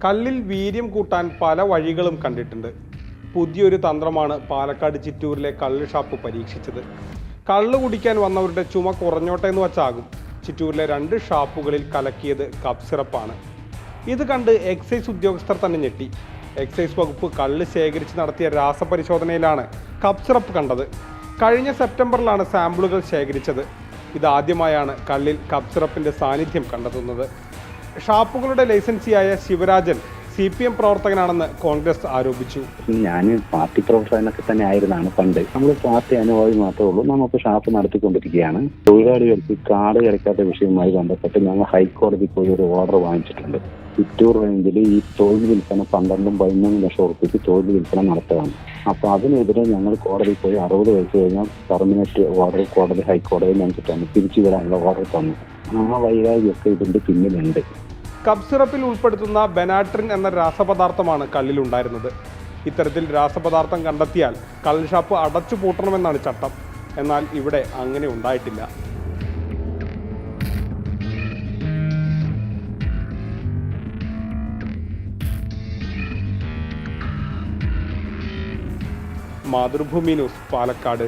കള്ളിൽ വീര്യം കൂട്ടാൻ പല വഴികളും കണ്ടിട്ടുണ്ട്. പുതിയൊരു തന്ത്രമാണ് പാലക്കാട് ചിറ്റൂരിലെ കള്ള് ഷാപ്പ് പരീക്ഷിച്ചത്. കള്ള് കുടിക്കാൻ വന്നവരുടെ ചുമ കുറഞ്ഞോട്ടെ എന്ന് വച്ചാകും ചിറ്റൂരിലെ 2 ഷാപ്പുകളിൽ കലക്കിയത് കപ്പ് സിറപ്പാണ്. ഇത് കണ്ട് എക്സൈസ് ഉദ്യോഗസ്ഥർ തന്നെ ഞെട്ടി. എക്സൈസ് വകുപ്പ് കള്ള് ശേഖരിച്ച് നടത്തിയ രാസപരിശോധനയിലാണ് കപ്പ് സിറപ്പ് കണ്ടത്. കഴിഞ്ഞ സെപ്റ്റംബറിലാണ് സാമ്പിളുകൾ ശേഖരിച്ചത്. ഇതാദ്യമായാണ് കള്ളിൽ കപ്പ് സിറപ്പിൻ്റെ സാന്നിധ്യം കണ്ടെത്തുന്നത്. ഷാപ്പുകളുടെ ലൈസൻസിയായ ശിവരാജൻ CPM പ്രവർത്തകനാണെന്ന് കോൺഗ്രസ് ആരോപിച്ചു. ഞാൻ പാർട്ടി പ്രവർത്തകനൊക്കെ തന്നെ ആയിരുന്നാണ് പണ്ട്. നമ്മൾ പാർട്ടി അനുഭവം മാത്രമേ ഉള്ളൂ. നമുക്ക് ഷാപ്പ് നടത്തിക്കൊണ്ടിരിക്കുകയാണ്. തൊഴിലാളികൾക്ക് കാർഡ് കിടക്കാത്ത വിഷയവുമായി ബന്ധപ്പെട്ട് ഞങ്ങൾ ഹൈക്കോടതി പോയി ഒരു ഓർഡർ വാങ്ങിച്ചിട്ടുണ്ട്. ചിറ്റൂർ റേഞ്ചിൽ ഈ തൊഴിൽ വിൽപ്പന 12-13 ലക്ഷം ഉറുപ്പിക്ക് തൊഴിൽ വിൽപ്പന നടത്തുകയാണ്. അപ്പോൾ അതിനെതിരെ ഞങ്ങൾ കോടതി പോയി 60 വയസ്സ് കഴിഞ്ഞാൽ പെർമനന്റ് ഓർഡർ ഹൈക്കോടതി ഞങ്ങൾക്ക് തന്നു, തിരിച്ചു വരാനുള്ള ഓർഡർ തന്നു. ആ വൈരാഗ്യമൊക്കെ ഇതിന്റെ പിന്നിലുണ്ട്. കപ്പ് സിറപ്പിൽ ഉൾപ്പെടുത്തുന്ന ബെനാട്രിൻ എന്ന രാസപദാർത്ഥമാണ് കള്ളിലുണ്ടായിരുന്നത്. ഇത്തരത്തിൽ രാസപദാർത്ഥം കണ്ടെത്തിയാൽ കള്ള് ഷാപ്പ് അടച്ചു പൂട്ടണമെന്നാണ് ചട്ടം. എന്നാൽ ഇവിടെ അങ്ങനെ ഉണ്ടായിട്ടില്ല. മാതൃഭൂമി ന്യൂസ്, പാലക്കാട്.